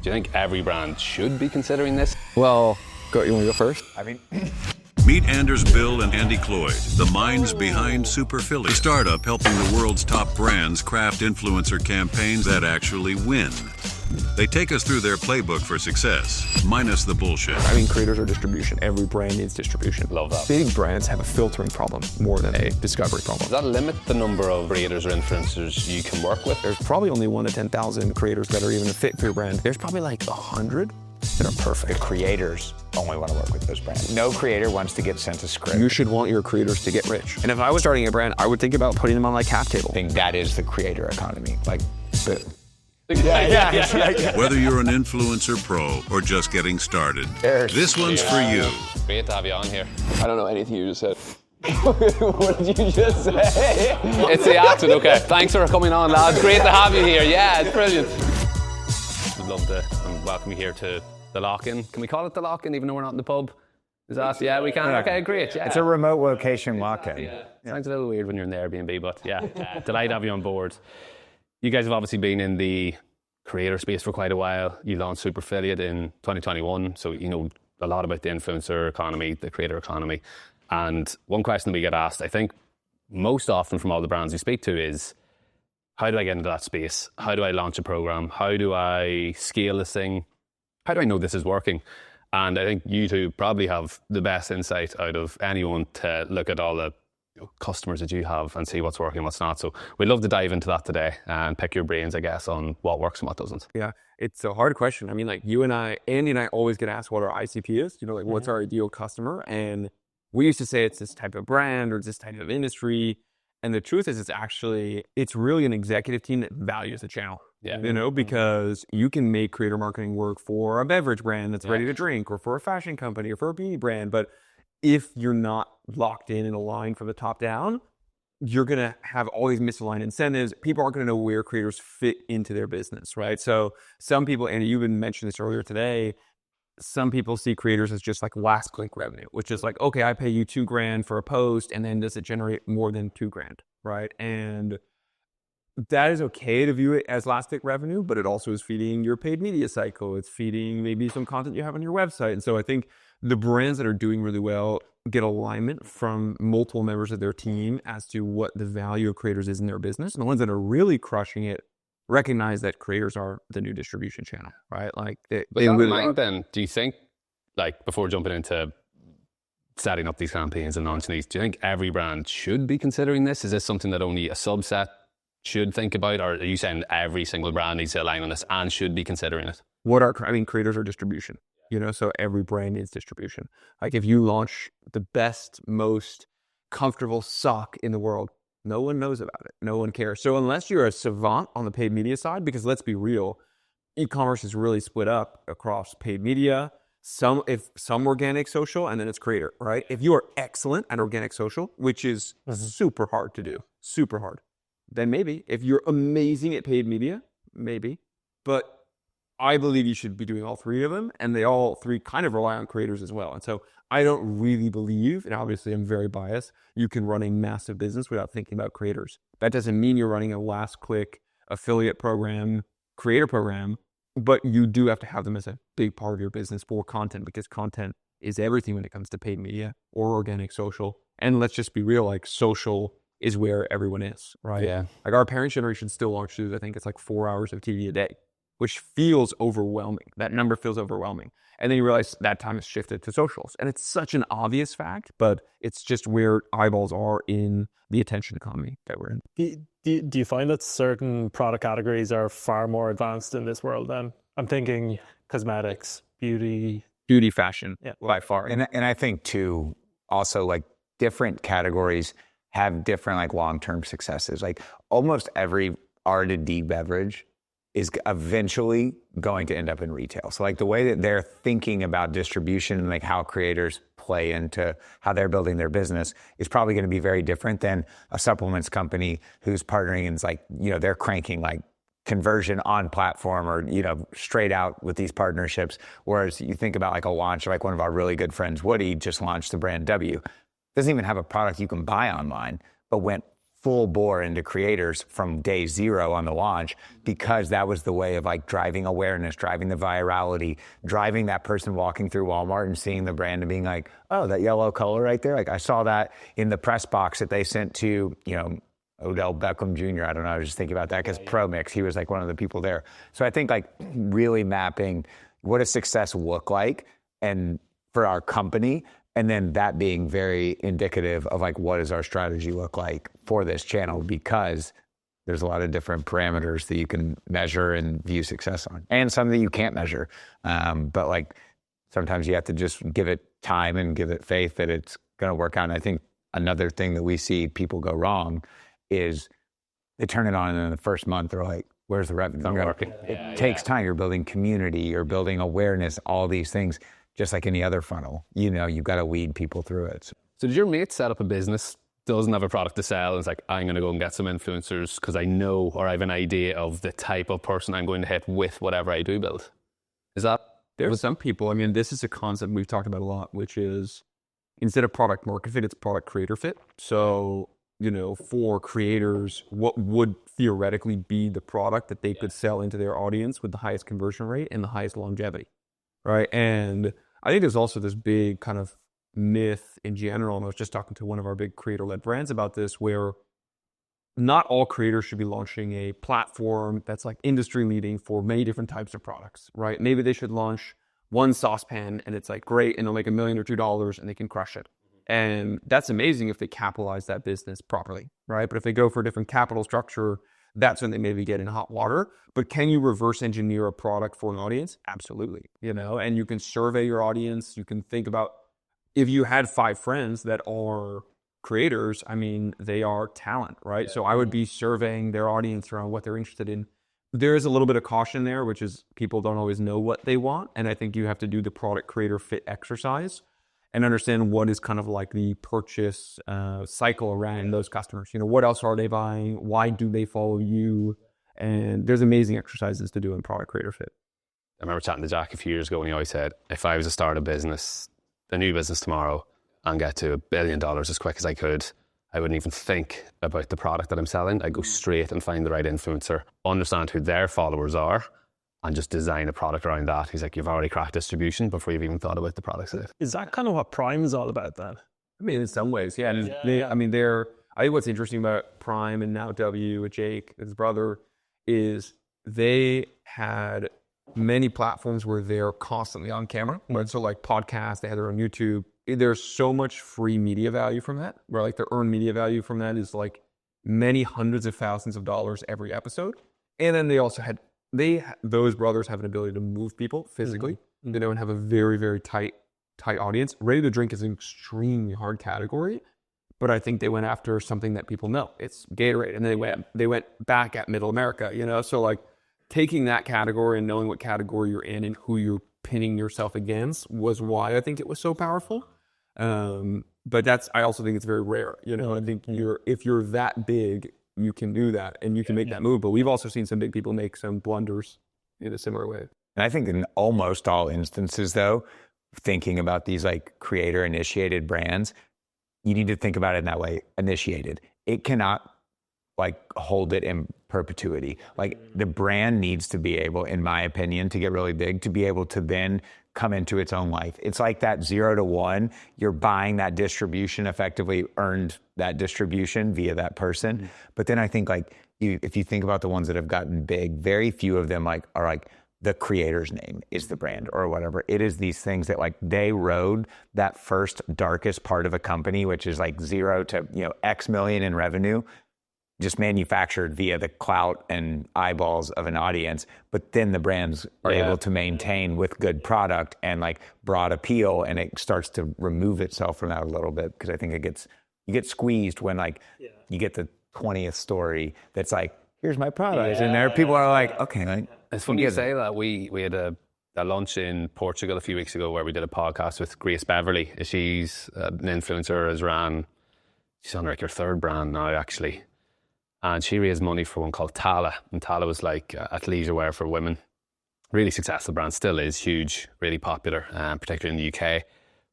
Do you think every brand should be considering this? Well, you want to go first? Meet Anders Bill and Andy Cloyd, the minds behind Superphilly, a startup helping the world's top brands craft influencer campaigns that actually win. They take us through their playbook for success, minus the bullshit. Creators are distribution. Every brand needs distribution. Love that. Big brands have a filtering problem more than a discovery problem. Does that limit the number of creators or influencers you can work with? There's probably only 1 to 10,000 creators that are even a fit for your brand. There's probably like 100 that are perfect. The creators only want to work with those brands. No creator wants to get sent a script. You should want your creators to get rich. And if I was starting a brand, I would think about putting them on like cap table. I think that is the creator economy. Whether you're an influencer pro or just getting started, this one's for you. Great to have you on here. I don't know anything you just said. What did you just say? It's the accent, okay. Thanks for coming on, lads. Great to have you here. Yeah, it's brilliant. I'd love to welcome you here to the lock-in. Can we call it the lock-in even though we're not in the pub? Is that, yeah, we can? Okay, great, yeah. It's a remote location lock-in. Yeah. Sounds a little weird when you're in the Airbnb, but yeah, delighted to have you on board. You guys have obviously been in the creator space for quite a while. You launched Superphilly in 2021, so you know a lot about the influencer economy, the creator economy. And one question we get asked, I think, most often from all the brands we speak to is, how do I get into that space? How do I launch a program? How do I scale this thing? How do I know this is working? And I think you two probably have the best insight out of anyone to look at all the customers that you have and see what's working and what's not. So we'd love to dive into that today and pick your brains, I guess, on what works and what doesn't. Yeah, it's a hard question. I mean, like Andy and I always get asked what our ICP is, what's our ideal customer? And we used to say it's this type of brand or this type of industry. And the truth is it's really an executive team that values the channel. Yeah. Because you can make creator marketing work for a beverage brand that's ready to drink, or for a fashion company, or for a beauty brand. But if you're not locked in and aligned from the top down, you're going to have all these misaligned incentives. People aren't going to know where creators fit into their business, right? So some people, and you even mentioned this earlier today, some people see creators as just like last click revenue, which is like, okay, I pay you $2,000 for a post, and then does it generate more than $2,000, right? And that is okay to view it as last click revenue, but it also is feeding your paid media cycle. It's feeding maybe some content you have on your website. And so I think the brands that are doing really well get alignment from multiple members of their team as to what the value of creators is in their business. And the ones that are really crushing it recognize that creators are the new distribution channel, right? Like, with that in mind, then, do you think, like, before jumping into setting up these campaigns and launching these, do you think every brand should be considering this? Is this something that only a subset should think about, or are you saying every single brand needs to align on this and should be considering it? Creators are distribution, so every brand needs distribution. Like, if you launch the best, most comfortable sock in the world, no one knows about it. No one cares. So unless you're a savant on the paid media side, because let's be real, e-commerce is really split up across paid media, some organic social, and then it's creator, right? If you are excellent at organic social, which is super hard to do, super hard, then maybe. If you're amazing at paid media, maybe. But I believe you should be doing all three of them, and they all three kind of rely on creators as well. And so I don't really believe, and obviously I'm very biased, you can run a massive business without thinking about creators. That doesn't mean you're running a last click affiliate program, creator program, but you do have to have them as a big part of your business for content, because content is everything when it comes to paid media or organic social. And let's just be real, like, social is where everyone is, right? Yeah. Like, our parents' generation still watches, I think it's like 4 hours of TV a day, which feels overwhelming. That number feels overwhelming. And then you realize that time has shifted to socials. And it's such an obvious fact, but it's just where eyeballs are in the attention economy that we're in. Do you find that certain product categories are far more advanced in this world then? I'm thinking cosmetics, beauty, Fashion, by far. And I think too, also, like, different categories have different, like, long-term successes. Like, almost every R&D beverage is eventually going to end up in retail. So, like, the way that they're thinking about distribution and, like, how creators play into how they're building their business is probably going to be very different than a supplements company who's partnering and is like, they're cranking, like, conversion on platform or, straight out with these partnerships. Whereas you think about, like, a launch, like one of our really good friends, Woody, just launched the brand W. Doesn't even have a product you can buy online, but went full bore into creators from day zero on the launch, because that was the way of like driving awareness, driving the virality, driving that person walking through Walmart and seeing the brand and being like, oh, that yellow color right there. Like I saw that in the press box that they sent to, Odell Beckham Jr. I don't know. I was just thinking about that because Pro Mix, he was like one of the people there. So I think like really mapping what does success look like and for our company, and then that being very indicative of like what does our strategy look like for this channel, because there's a lot of different parameters that you can measure and view success on, and some that you can't measure. But like sometimes you have to just give it time and give it faith that it's going to work out. And I think another thing that we see people go wrong is they turn it on and in the first month they're like, where's the revenue? Not working. It takes time. You're building community, you're building awareness, all these things. Just like any other funnel, you've got to weed people through it. So did your mate set up a business, doesn't have a product to sell, and it's like, I'm going to go and get some influencers because I know, or I have an idea of the type of person I'm going to hit with whatever I do build? Is that? There's some people, I mean, this is a concept we've talked about a lot, which is instead of product market fit, it's product creator fit. So, for creators, what would theoretically be the product that they could sell into their audience with the highest conversion rate and the highest longevity, right? And I think there's also this big kind of myth in general, and I was just talking to one of our big creator-led brands about this, where not all creators should be launching a platform that's like industry leading for many different types of products, right? Maybe they should launch one saucepan and it's like great and they'll make $1 million or $2 million and they can crush it. And that's amazing if they capitalize that business properly, right? But if they go for a different capital structure, that's when they maybe get in hot water. But can you reverse engineer a product for an audience? Absolutely. And you can survey your audience. You can think about, if you had 5 friends that are creators, I mean, they are talent, right? So I would be surveying their audience around what they're interested in. There is a little bit of caution there, which is people don't always know what they want. And I think you have to do the product creator fit exercise and understand what is kind of like the purchase cycle around those customers. What else are they buying? Why do they follow you? And there's amazing exercises to do in product creator fit. I remember chatting to Jack a few years ago and he always said, if I was to start a new business tomorrow and get to $1 billion as quick as I could, I wouldn't even think about the product that I'm selling. I'd go straight and find the right influencer, understand who their followers are, and just design a product around that. He's like, you've already cracked distribution before you've even thought about the product side. Is that kind of what Prime is all about then? I mean, in some ways, yeah. And I think what's interesting about Prime and now W with Jake, his brother, is they had many platforms where they're constantly on camera. Right? So like podcasts, they had their own YouTube. There's so much free media value from that, where like the earned media value from that is like many hundreds of thousands of dollars every episode. And then they also had, those brothers have an ability to move people physically, and have a very, very tight audience. Ready to drink is an extremely hard category, but I think they went after something that people know. It's Gatorade, and they went back at Middle America, So like taking that category and knowing what category you're in and who you're pinning yourself against was why I think it was so powerful. But I also think it's very rare, I think if you're that big, you can do that and you can make that move. But we've also seen some big people make some blunders in a similar way. And I think in almost all instances, though, thinking about these like creator initiated brands, you need to think about it in that way, initiated. It cannot like hold it in perpetuity. Like the brand needs to be able, in my opinion, to get really big, to be able to then come into its own life. It's like that 0 to 1, you're buying that distribution, effectively earned that distribution via that person. Mm-hmm. But then I think like if you think about the ones that have gotten big, very few of them are like the creator's name is the brand or whatever. It is these things that like they rode that first darkest part of a company, which is like 0 to X million in revenue, just manufactured via the clout and eyeballs of an audience, but then the brands are able to maintain with good product and like broad appeal, and it starts to remove itself from that a little bit, because I think you get squeezed when like you get the 20th story that's like, here's my product, and there people are like, okay, like, it's funny you say that. We had a lunch in Portugal a few weeks ago where we did a podcast with Grace Beverly. She's an influencer, she's on like her 3rd brand now actually. And she raised money for one called Tala. And Tala was like athleisure wear for women. Really successful brand, still is huge, really popular, particularly in the UK.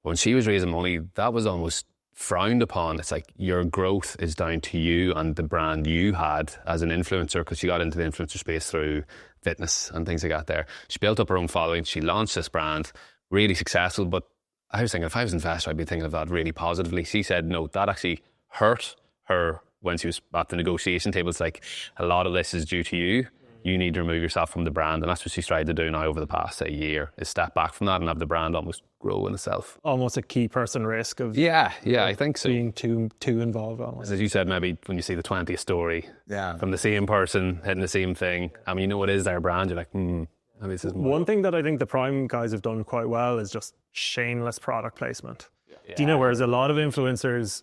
When she was raising money, that was almost frowned upon. It's like your growth is down to you and the brand you had as an influencer, because she got into the influencer space through fitness and things like that there. She built up her own following. She launched this brand, really successful. But I was thinking, if I was an investor, I'd be thinking of that really positively. She said, no, that actually hurt her when she was at the negotiation table. It's like, a lot of this is due to you. You need to remove yourself from the brand. And that's what she's tried to do now over the past, say, year, is step back from that and have the brand almost grow in itself. Almost a key person risk of Yeah, I think so. being too involved almost. As you said, maybe when you see the 20th story from the same person hitting the same thing, I mean, you know it is their brand, you're like, maybe this is more. One thing that I think the Prime guys have done quite well is just shameless product placement. Do you know, whereas a lot of influencers,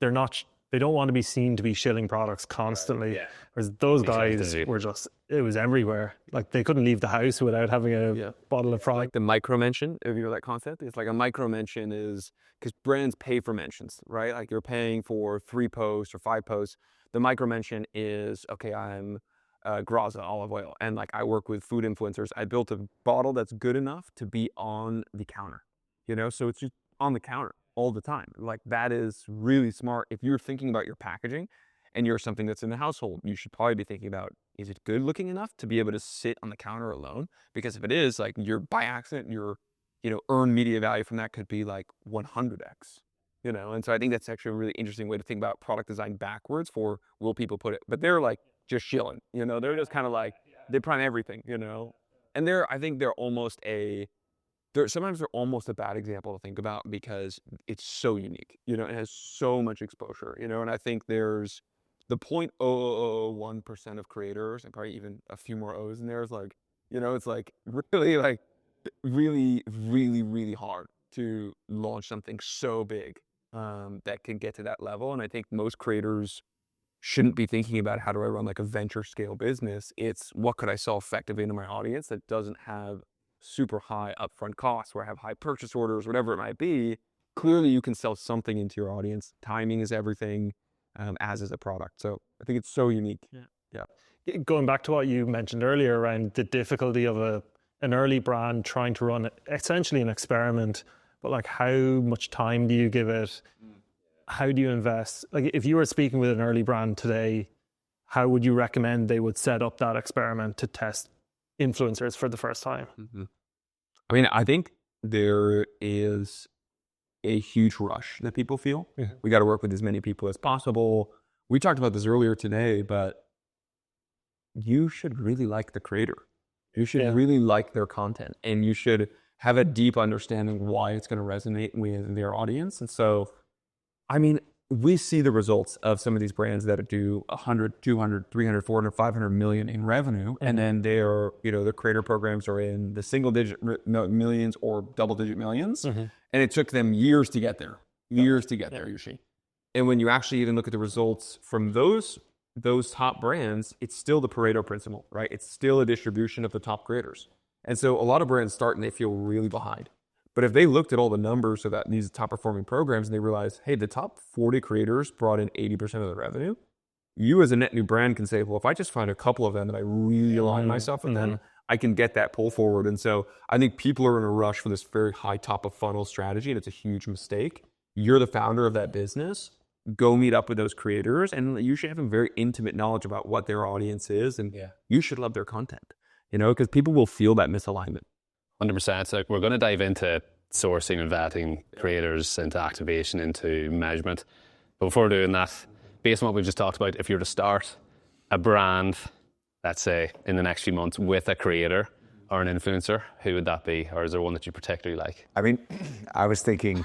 they don't want to be seen to be shilling products constantly. Whereas those guys were just, it was everywhere. Like they couldn't leave the house without having a bottle of product. Like the micro mention, if you know that concept, it's like a micro mention is, because brands pay for mentions, right? Like you're paying for 3 posts or 5 posts. The micro mention is, okay, I'm Graza olive oil, and like I work with food influencers. I built a bottle that's good enough to be on the counter, you know? So it's just on the counter all the time. Like that is really smart. If you're thinking about your packaging and you're something that's in the household, you should probably be thinking about, is it good looking enough to be able to sit on the counter alone? Because if it is, like you're by accident, your, you know, earned media value from that could be like 100x, you know? And so I think that's actually a really interesting way to think about product design backwards for will people put it, but they're like just chilling, you know, they're just kind of like, they prime everything, you know? And I think they're almost sometimes they're almost a bad example to think about because it's so unique, you know, it has so much exposure, you know, and I think there's the 0.0001% of creators, and probably even a few more O's in there, is like, you know, it's like really, really hard to launch something so big that can get to that level. And I think most creators shouldn't be thinking about how do I run like a venture scale business. It's what could I sell effectively into my audience that doesn't have super high upfront costs, where I have high purchase orders, whatever it might be. Clearly you can sell something into your audience. Timing is everything, as is a product. So I think it's so unique. Yeah. Going back to what you mentioned earlier around the difficulty of an early brand trying to run essentially an experiment, but like how much time do you give it? How do you invest? Like if you were speaking with an early brand today, how would you recommend they would set up that experiment to test influencers for the first time? I mean, I think there is a huge rush that people feel. We got to work with as many people as possible. We talked about this earlier today, but you should really like the creator. You should really like their content, and you should have a deep understanding why it's going to resonate with their audience. And so, I mean, we see the results of some of these brands that do 100, 200, 300, 400, 500 million in revenue. And then their creator programs are in the single digit millions or double digit millions. And it took them years to get there, usually. And when you actually even look at the results from those top brands, it's still the Pareto principle, right? It's still a distribution of the top creators. And so a lot of brands start and they feel really behind. But if they looked at all the numbers of these top performing programs and they realized, hey, the top 40 creators brought in 80% of the revenue, you as a net new brand can say, well, if I just find a couple of them that I really align myself with, then I can get that pull forward. And so I think people are in a rush for this very high top of funnel strategy, and it's a huge mistake. You're the founder of that business. Go meet up with those creators, and you should have a very intimate knowledge about what their audience is, and you should love their content, you know, because people will feel that misalignment. 100%. So we're going to dive into sourcing and vetting creators, into activation, into measurement. But before doing that, based on what we've just talked about, if you're to start a brand, let's say in the next few months, with a creator or an influencer, who would that be? Or is there one that you particularly like? I mean, I was thinking,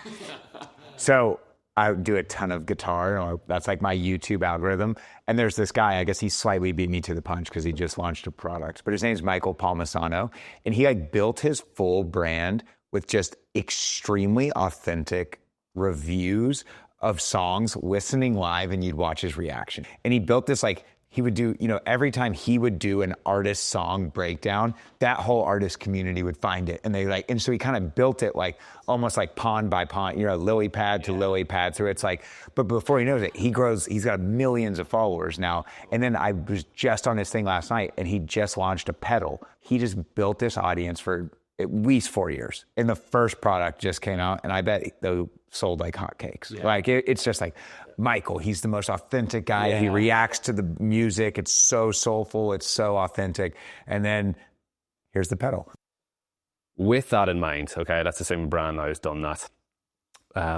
so I do a ton of guitar. That's like my YouTube algorithm. And there's this guy, I guess he slightly beat me to the punch because he just launched a product, but his name's Michael Palmisano. And he like built his full brand with just extremely authentic reviews of songs, listening live, and you'd watch his reaction. And he built this like, he would do, you know, every time he would do an artist song breakdown, that whole artist community would find it. And so he kind of built it like almost like pond by pond, you know, lily pad to lily pad. So it's like, but before he knows it, he's got millions of followers now. And then I was just on this thing last night and he just launched a pedal. He just built this audience for at least 4 years. And the first product just came out, and I bet they sold like hotcakes. Yeah. Like it's just like Michael, he's the most authentic guy. Yeah. He reacts to the music. It's so soulful. It's so authentic. And then here's the pedal. With that in mind, okay, that's the same brand now has done that.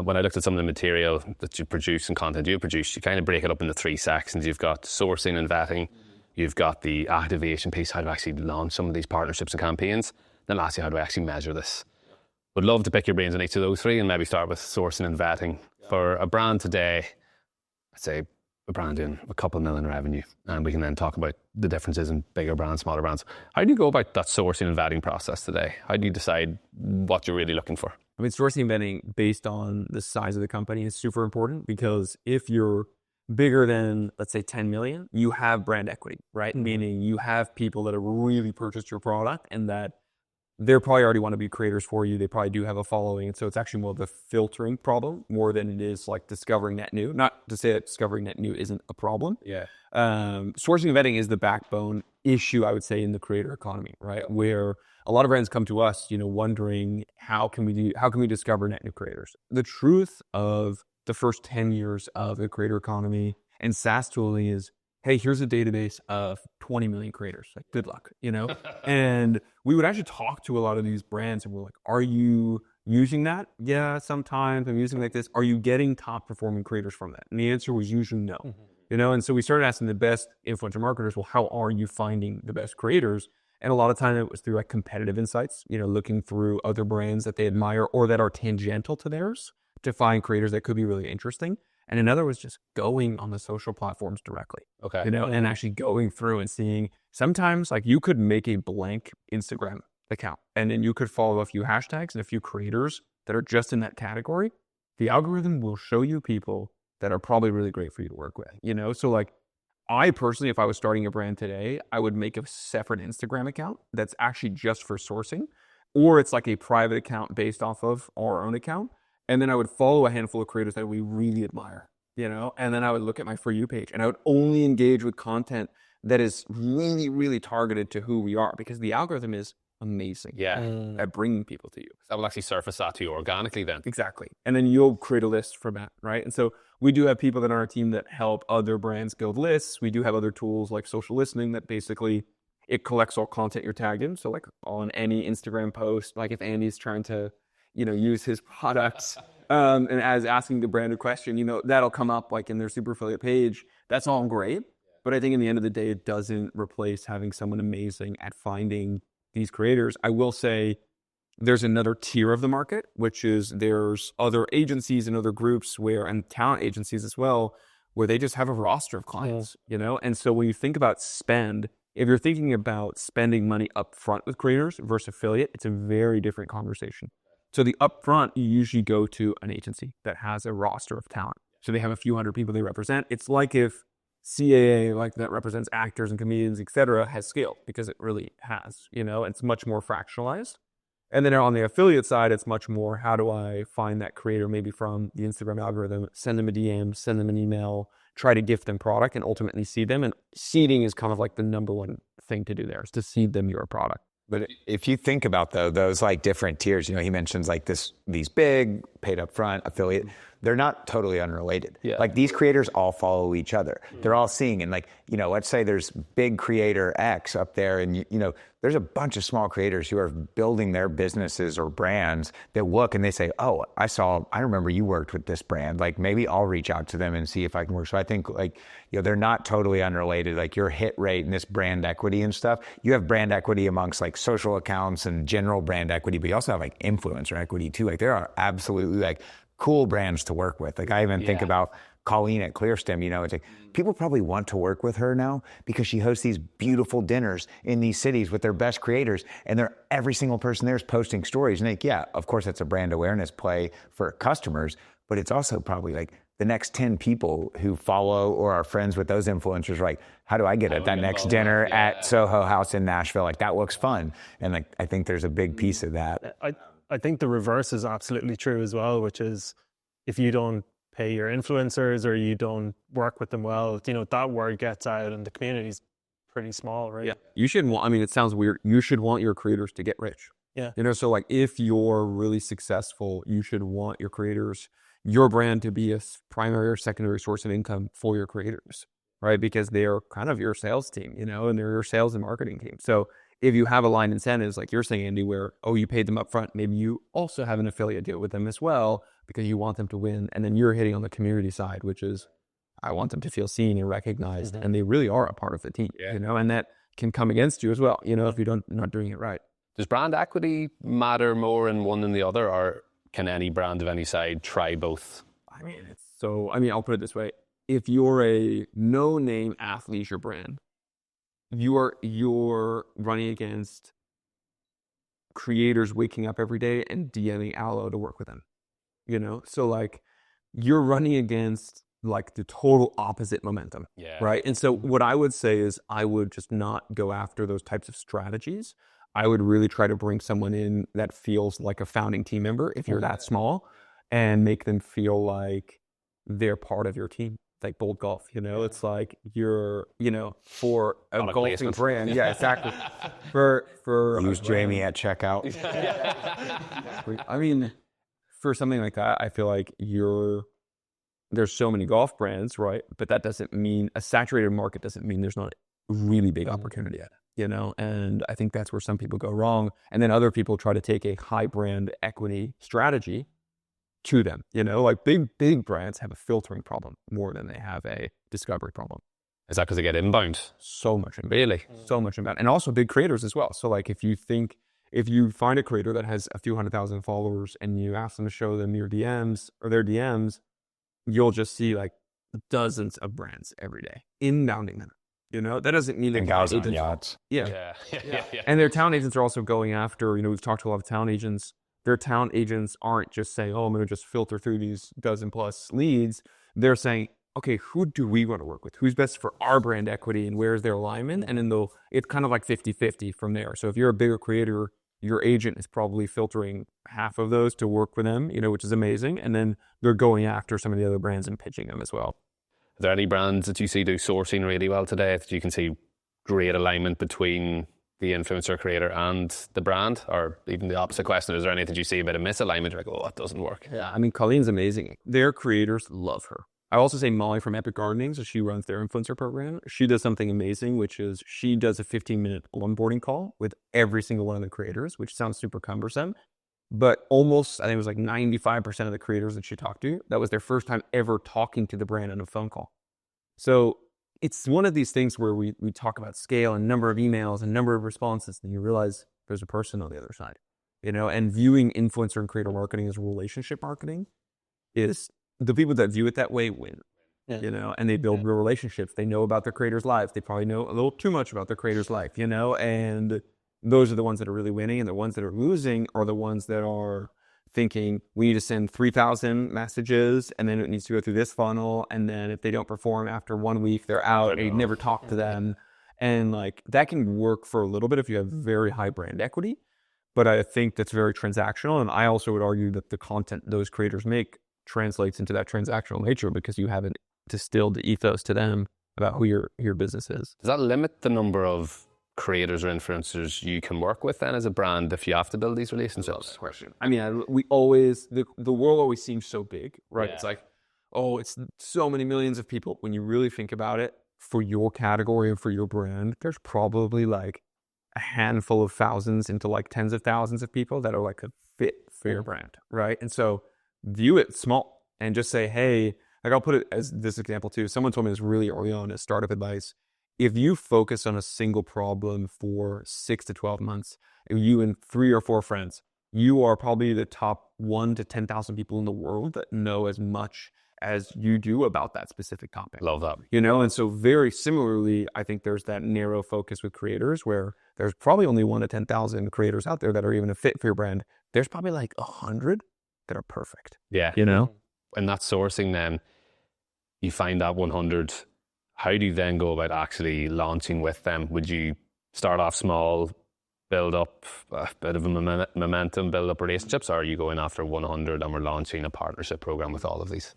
When I looked at some of the material that you produce and content you produce, you kind of break it up into 3 sections. You've got sourcing and vetting. You've got the activation piece, how to actually launch some of these partnerships and campaigns. Then lastly, how do I actually measure this? Would love to pick your brains on each of those 3 and maybe start with sourcing and vetting. For a brand today, I'd say a brand doing a couple million revenue, and we can then talk about the differences in bigger brands, smaller brands. How do you go about that sourcing and vetting process today? How do you decide what you're really looking for? I mean, sourcing and vetting based on the size of the company is super important, because if you're bigger than, let's say, 10 million, you have brand equity, right? Meaning you have people that have really purchased your product and that they're probably already want to be creators for you. They probably do have a following. And so it's actually more of a filtering problem more than it is like discovering net new. Not to say that discovering net new isn't a problem. Yeah. Sourcing and vetting is the backbone issue, I would say, in the creator economy, right? Where a lot of brands come to us, wondering how can we discover net new creators? The truth of the first 10 years of a creator economy and SaaS tooling is, hey, here's a database of 20 million creators. Like, good luck, And we would actually talk to a lot of these brands and we're like, are you using that? Yeah, sometimes I'm using like this. Are you getting top performing creators from that? And the answer was usually no. And so we started asking the best influencer marketers, well, how are you finding the best creators? And a lot of time it was through like competitive insights, looking through other brands that they admire or that are tangential to theirs to find creators that could be really interesting. And another was just going on the social platforms directly. Okay. And actually going through and seeing, sometimes like you could make a blank Instagram account and then you could follow a few hashtags and a few creators that are just in that category. The algorithm will show you people that are probably really great for you to work with, So like, I personally, if I was starting a brand today, I would make a separate Instagram account that's actually just for sourcing, or it's like a private account based off of our own account. And then I would follow a handful of creators that we really admire, and then I would look at my For You page and I would only engage with content that is really, really targeted to who we are, because the algorithm is amazing at bringing people to you. That will actually surface that to you organically then. Exactly. And then you'll create a list from that, right? And so we do have people that on our team that help other brands build lists. We do have other tools like social listening that basically it collects all content you're tagged in. So like on any Instagram post, like if Andy's trying to, use his products and as asking the brand a question, that'll come up like in their super affiliate page. That's all great. But I think in the end of the day, it doesn't replace having someone amazing at finding these creators. I will say there's another tier of the market, which is there's other agencies and other groups and talent agencies as well, where they just have a roster of clients, And so when you think about spend, if you're thinking about spending money up front with creators versus affiliate, it's a very different conversation. So the upfront, you usually go to an agency that has a roster of talent. So they have a few hundred people they represent. It's like if CAA, like that represents actors and comedians, et cetera, has scale, because it really has, it's much more fractionalized. And then on the affiliate side, it's much more, how do I find that creator maybe from the Instagram algorithm, send them a DM, send them an email, try to gift them product and ultimately seed them. And seeding is kind of like the number one thing to do there, is to seed them your product. But if you think about those like different tiers, he mentions like these big paid up front affiliate, they're not totally unrelated. Yeah. Like these creators all follow each other. They're all seeing, and like, let's say there's big creator X up there and there's a bunch of small creators who are building their businesses or brands that look and they say, oh, I remember you worked with this brand. Like maybe I'll reach out to them and see if I can work. So I think like, they're not totally unrelated. Like your hit rate and this brand equity and stuff, you have brand equity amongst like social accounts and general brand equity, but you also have like influencer equity too. Like there are absolutely like cool brands to work with. Like I even think about Colleen at ClearStem, it's like people probably want to work with her now because she hosts these beautiful dinners in these cities with their best creators, and every single person there is posting stories. And like, yeah, of course that's a brand awareness play for customers, but it's also probably like the next 10 people who follow or are friends with those influencers are like, how do I get at that next dinner at Soho House in Nashville? Like that looks fun. And like, I think there's a big piece of that. I think the reverse is absolutely true as well, which is if you don't pay your influencers or you don't work with them well, that word gets out and the community's pretty small, right? Yeah. You shouldn't want, it sounds weird. You should want your creators to get rich. Yeah. You know, so like if you're really successful, you should want your brand to be a primary or secondary source of income for your creators, right? Because they are kind of your sales team, you know, and they're your sales and marketing team. So if you have aligned incentives, like you're saying, Andy, where, oh, you paid them up front, maybe you also have an affiliate deal with them as well because you want them to win. And then you're hitting on the community side, which is, I want them to feel seen and recognized, and they really are a part of the team, you know, and that can come against you as well, you know, if you're not doing it right. Does brand equity matter more in one than the other, or can any brand of any side try both? I mean, I'll put it this way. If you're a no-name athleisure brand, you're running against creators waking up every day and DMing Aloe to work with them, you know? So like you're running against like the total opposite momentum, right? And so what I would say is I would just not go after those types of strategies. I would really try to bring someone in that feels like a founding team member if you're that small, and make them feel like they're part of your team. Like Bold Golf, you know, it's like you're, you know, for a Product golfing placement. brand. Yeah, exactly. For Use Jamie at checkout. I mean, for something like that, I feel like there's so many golf brands, right? But that doesn't mean a saturated market doesn't mean there's not a really big opportunity at it, you know? And I think that's where some people go wrong. And then other people try to take a high brand equity strategy to them, you know? Like big brands have a filtering problem more than they have a discovery problem. Is that because they get inbound? So much inbound. Really? So much inbound. And also big creators as well. So like if you find a creator that has a few 100,000 followers and you ask them to show them your DMs or their DMs, you'll just see like dozens of brands every day inbounding them. You know, that doesn't mean And guys on yachts. Yeah. Yeah. And their talent agents are also going after, you know, we've talked to a lot of talent agents. Their talent agents aren't just saying, oh, I'm going to just filter through these dozen plus leads. They're saying, okay, who do we want to work with? Who's best for our brand equity and where's their alignment? And then it's kind of like 50-50 from there. So if you're a bigger creator, your agent is probably filtering half of those to work with them, you know, which is amazing. And then they're going after some of the other brands and pitching them as well. Are there any brands that you see do sourcing really well today that you can see great alignment between the influencer creator and the brand? Or even the opposite question, is there anything you see a bit of misalignment? You're like, oh, that doesn't work. Yeah, I mean, Colleen's amazing. Their creators love her. I also say Molly from Epic Gardening, so she runs their influencer program. She does something amazing, which is she does a 15-minute onboarding call with every single one of the creators, which sounds super cumbersome. But almost, I think it was like 95% of the creators that she talked to, that was their first time ever talking to the brand on a phone call. So it's one of these things where we talk about scale and number of emails and number of responses, and you realize there's a person on the other side, you know, and viewing influencer and creator marketing as relationship marketing is the people that view it that way win, you know, and they build real relationships. They know about their creator's life. They probably know a little too much about their creator's life, you know, and those are the ones that are really winning, and the ones that are losing are the ones that are thinking we need to send 3,000 messages and then it needs to go through this funnel. And then if they don't perform after 1 week, they're out. You never talk to them. And like that can work for a little bit if you have very high brand equity, but I think that's very transactional. And I also would argue that the content those creators make translates into that transactional nature because you haven't distilled the ethos to them about who your business is. Does that limit the number of creators or influencers you can work with then as a brand if you have to build these relationships? Question. I mean, we always, the world always seems so big, right? Yeah. It's like, oh, it's so many millions of people. When you really think about it, for your category and for your brand, there's probably like a handful of thousands into like tens of thousands of people that are like a fit for your brand, right? And so view it small and just say, hey, like I'll put it as this example too. Someone told me this really early on as startup advice. If you focus on a single problem for 6 to 12 months, you and 3 or 4 friends, you are probably the top 1 to 10,000 people in the world that know as much as you do about that specific topic. Love that. You know, and so very similarly, I think there's that narrow focus with creators where there's probably only 1 to 10,000 creators out there that are even a fit for your brand. There's probably like 100 that are perfect. Yeah. You know? And that sourcing then, you find that 100. How do you then go about actually launching with them? Would you start off small, build up a bit of a momentum, build up relationships, or are you going after 100 and we're launching a partnership program with all of these?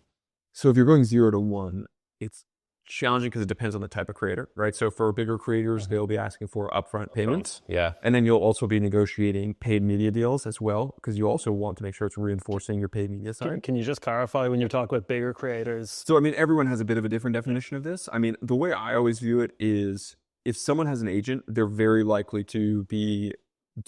So if you're going 0 to 1, it's challenging because it depends on the type of creator, right? So for bigger creators, they'll be asking for upfront payments. Yeah. And then you'll also be negotiating paid media deals as well, because you also want to make sure it's reinforcing your paid media side. Can you just clarify when you're talking about bigger creators? So, I mean, everyone has a bit of a different definition of this. I mean, the way I always view it is if someone has an agent, they're very likely to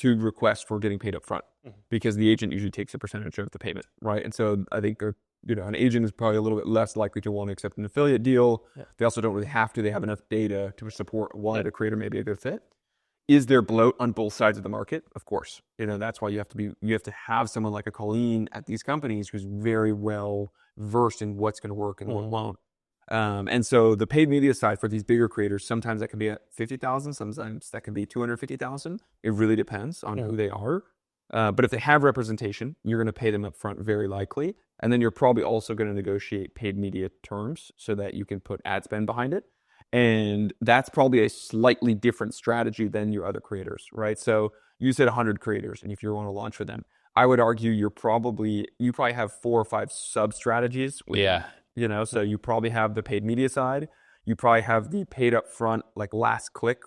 request for getting paid up front because the agent usually takes a percentage of the payment, right? And so I think, an agent is probably a little bit less likely to want to accept an affiliate deal. Yeah. They also don't really have to. They have enough data to support why the creator may be a good fit. Is there bloat on both sides of the market? Of course. That's why you have to have someone like a Colleen at these companies who's very well versed in what's going to work and what won't. And so the paid media side for these bigger creators, sometimes that can be at 50,000, sometimes that can be 250,000. It really depends on who they are. But if they have representation, you're going to pay them up front very likely. And then you're probably also going to negotiate paid media terms so that you can put ad spend behind it. And that's probably a slightly different strategy than your other creators, right? So you said 100 creators, and if you want to launch with them, I would argue you probably have 4 or 5 sub strategies. Yeah. So you probably have the paid media side. You probably have the paid up front, like last click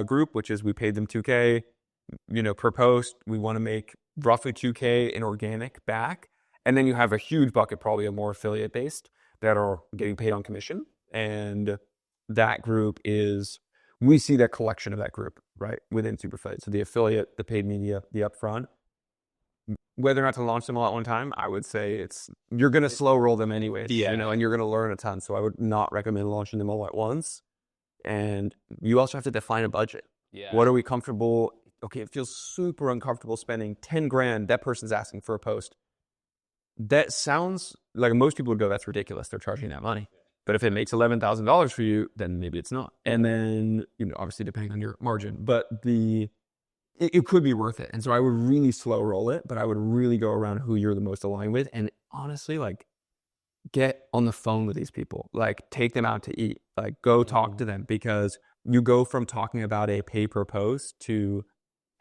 group, which is we paid them $2K, per post. We want to make roughly $2K in organic back. And then you have a huge bucket, probably a more affiliate based, that are getting paid on commission. And that group we see that collection of that group, right, within Superfed. So the affiliate, the paid media, the upfront. Whether or not to launch them all at one time, I would say you're going to slow roll them anyways, and you're going to learn a ton. So I would not recommend launching them all at once. And you also have to define a budget. Yeah. What are we comfortable? Okay, it feels super uncomfortable spending 10 grand. That person's asking for a post. That sounds like most people would go, that's ridiculous. They're charging that money. But if it makes $11,000 for you, then maybe it's not. And then, obviously depending on your margin, but it could be worth it. And so I would really slow roll it, but I would really go around who you're the most aligned with. And honestly, get on the phone with these people, take them out to eat, go talk to them, because you go from talking about a pay per post to,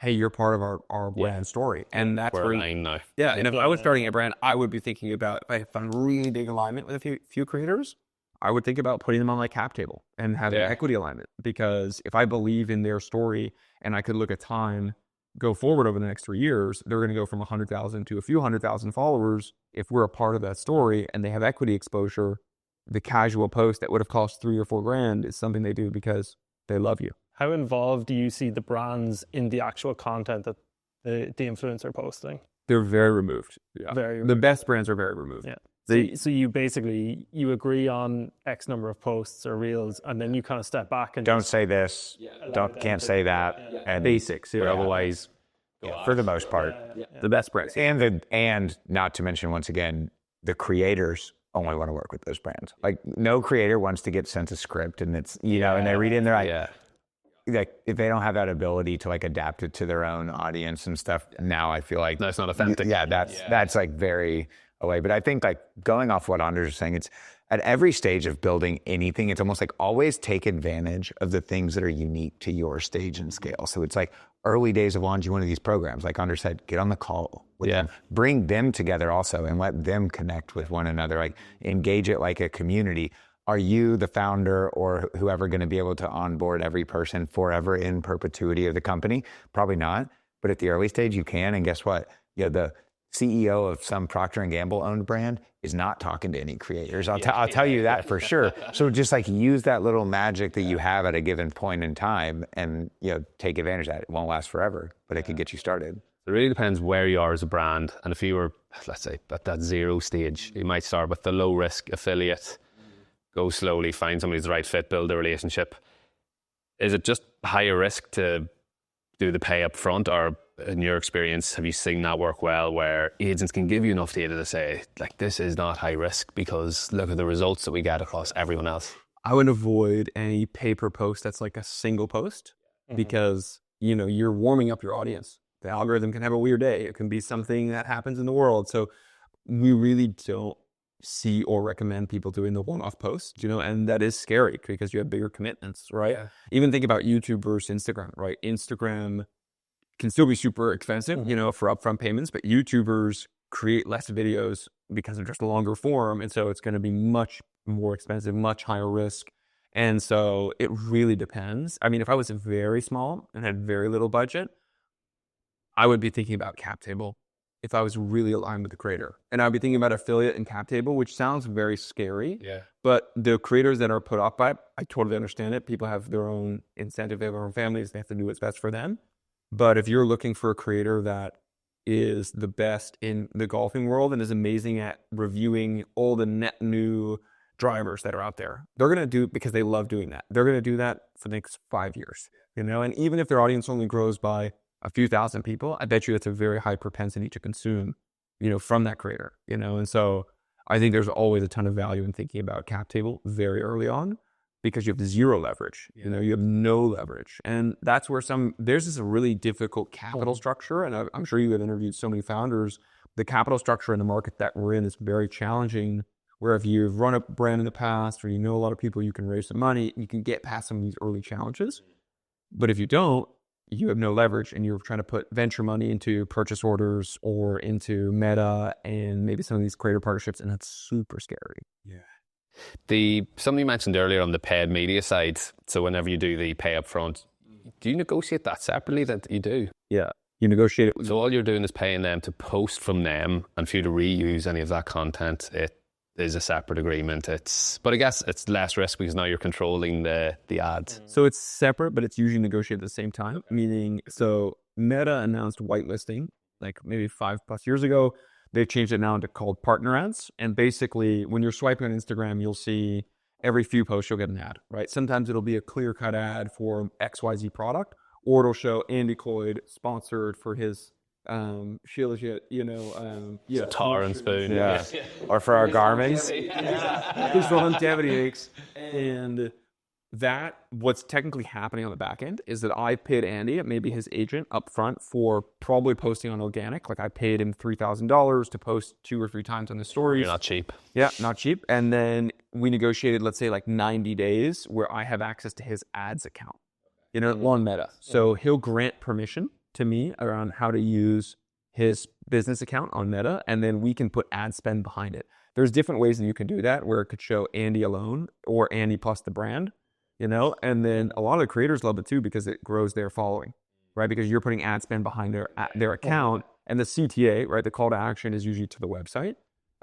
hey, you're part of our brand story. And that's where I know. Yeah. And if I was starting a brand, I would be thinking about, if I'm really big alignment with a few creators, I would think about putting them on my cap table and having equity alignment, because if I believe in their story and I could look at time go forward over the next 3 years, they're going to go from 100,000 to a few 100,000 followers. If we're a part of that story and they have equity exposure, the casual post that would have cost $3 or $4 grand is something they do because they love you. How involved do you see the brands in the actual content that the influencer posting? They're very removed. Yeah. Very removed. The best brands are very removed. Yeah. So you basically, you agree on X number of posts or reels, and then you kind of step back and don't say this, can't say that, and basics. Or otherwise, for the most part, the best brands. And not to mention, once again, the creators only want to work with those brands. No creator wants to get sent a script and it's and they read it and they're like if they don't have that ability to adapt it to their own audience and stuff. Now I feel like that's not authentic. That's very away. But I think going off what Anders is saying, it's at every stage of building anything, it's almost always take advantage of the things that are unique to your stage and scale. So it's early days of launching one of these programs, like Anders said, get on the call with them, bring them together also and let them connect with one another, engage it like a community. Are you the founder or whoever going to be able to onboard every person forever in perpetuity of the company? Probably not. But at the early stage, you can. And guess what? The CEO of some Procter & Gamble owned brand is not talking to any creators. I'll tell you that for sure. So just use that little magic that you have at a given point in time and, take advantage of that. It won't last forever, but it can get you started. It really depends where you are as a brand. And if you were, let's say, at that 0 stage, you might start with the low risk affiliate, go slowly, find somebody who's the right fit, build a relationship. Is it just higher risk to do the pay up front, or in your experience, have you seen that work well, where agents can give you enough data to say, this is not high risk because look at the results that we get across everyone else? I would avoid any pay per post that's a single post, because, you're warming up your audience. The algorithm can have a weird day. It can be something that happens in the world. So we really don't see or recommend people doing the one-off posts, and that is scary because you have bigger commitments, right? Yeah. Even think about YouTube versus Instagram, right? Instagram can still be super expensive, for upfront payments, but YouTubers create less videos because of just a longer form. And so it's going to be much more expensive, much higher risk. And so it really depends. I mean, if I was very small and had very little budget, I would be thinking about cap table if I was really aligned with the creator. And I'd be thinking about affiliate and cap table, which sounds very scary. Yeah. But the creators that are put up by it, I totally understand it. People have their own incentive, they have their own families, they have to do what's best for them. But if you're looking for a creator that is the best in the golfing world and is amazing at reviewing all the net new drivers that are out there, they're going to do it because they love doing that. They're going to do that for the next 5 years, and even if their audience only grows by a few thousand people, I bet you that's a very high propensity to consume, from that creator, and so I think there's always a ton of value in thinking about cap table very early on, because you have zero leverage, you have no leverage. And that's where there's this really difficult capital structure. And I'm sure you have interviewed so many founders. The capital structure in the market that we're in is very challenging, where if you've run a brand in the past or a lot of people, you can raise some money, you can get past some of these early challenges. But if you don't, you have no leverage and you're trying to put venture money into purchase orders or into Meta and maybe some of these creator partnerships, and that's super scary. Yeah. Something you mentioned earlier on the paid media side, so whenever you do the pay up front, do you negotiate that separately? That you do? Yeah, you negotiate it. So all you're doing is paying them to post from them, and for you to reuse any of that content, it is a separate agreement. But I guess it's less risk because now you're controlling the ads. So it's separate, but it's usually negotiated at the same time, meaning, so Meta announced whitelisting like maybe 5+ years ago. They've changed it now to called partner ads. And basically, when you're swiping on Instagram, you'll see every few posts, you'll get an ad, right? Sometimes it'll be a clear-cut ad for XYZ product, or it'll show Andy Cloyd sponsored for his Tar and spoon. Yeah. Or for our garments. His longevity aches. And what's technically happening on the back end is that I paid Andy, maybe his agent, up front for probably posting on organic. Like I paid him $3,000 to post 2 or 3 times on the stories. You're not cheap. Yeah, not cheap. And then we negotiated, let's say, like 90 days where I have access to his ads account, on Meta. So he'll grant permission to me around how to use his business account on Meta, and then we can put ad spend behind it. There's different ways that you can do that, where it could show Andy alone or Andy plus the brand. And then a lot of the creators love it too because it grows their following, right? Because you're putting ad spend behind their account, and the CTA, right? The call to action is usually to the website.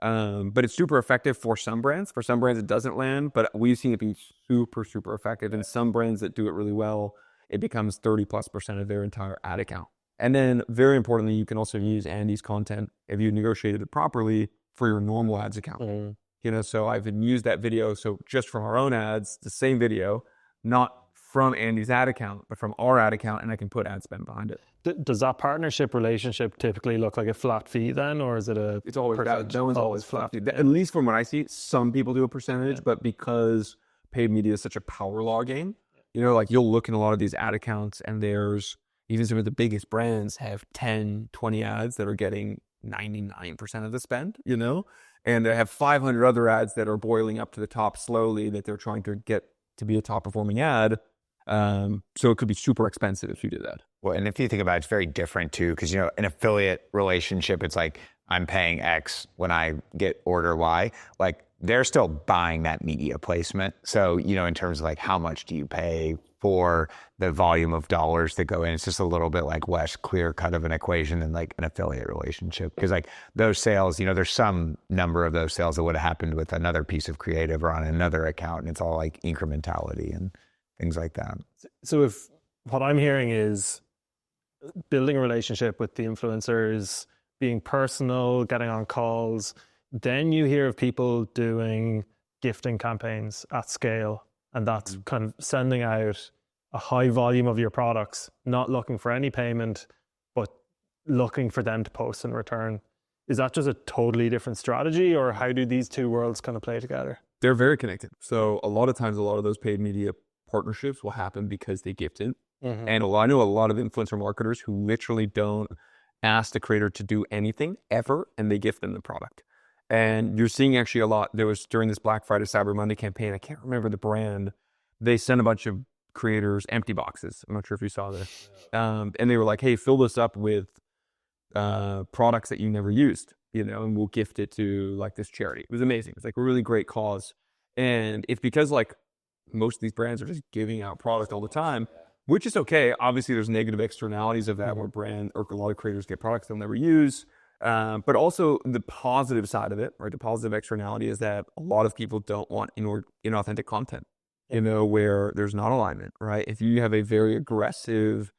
But it's super effective for some brands. For some brands, it doesn't land, but we've seen it be super, super effective. And some brands that do it really well, it becomes 30+% of their entire ad account. And then very importantly, you can also use Andy's content if you negotiated it properly for your normal ads account. So I've used that video. So just from our own ads, the same video, not from Andy's ad account, but from our ad account, and I can put ad spend behind it. Does that partnership relationship typically look like a flat fee then, or is it a? It's always percentage? that one's always flat fee. At least from what I see, some people do a percentage, but because paid media is such a power law game, like you'll look in a lot of these ad accounts, and there's even some of the biggest brands have 10, 20 ads that are getting 99% of the spend, and they have 500 other ads that are boiling up to the top slowly that they're trying to get to be a top performing ad. So it could be super expensive if you do that. Well, and if you think about it, it's very different too, because, an affiliate relationship, it's like I'm paying X when I get order Y. Like they're still buying that media placement. So, in terms of like how much do you pay for the volume of dollars that go in, it's just a little bit like less clear cut of an equation than like an affiliate relationship. Because like those sales, there's some number of those sales that would have happened with another piece of creative or on another account, and it's all like incrementality and things like that. So if what I'm hearing is building a relationship with the influencers, being personal, getting on calls, then you hear of people doing gifting campaigns at scale, and that's kind of sending out a high volume of your products, not looking for any payment, but looking for them to post in return. Is that just a totally different strategy, or how do these two worlds kind of play together? They're very connected. So a lot of times, a lot of those paid media partnerships will happen because they gift it. And I know a lot of influencer marketers who literally don't ask the creator to do anything ever, and they gift them the product. And you're seeing actually a lot. There was during this Black Friday, Cyber Monday campaign, I can't remember the brand, they sent a bunch of creators empty boxes. I'm not sure if you saw this. And they were like, hey, fill this up with products that you never used, and we'll gift it to like this charity. It was amazing. It was like a really great cause. And it's because like most of these brands are just giving out product all the time, which is okay. Obviously, there's negative externalities of that where brand or a lot of creators get products they'll never use. But also the positive side of it, right? The positive externality is that a lot of people don't want inauthentic content, where there's not alignment, right? If you have a very aggressive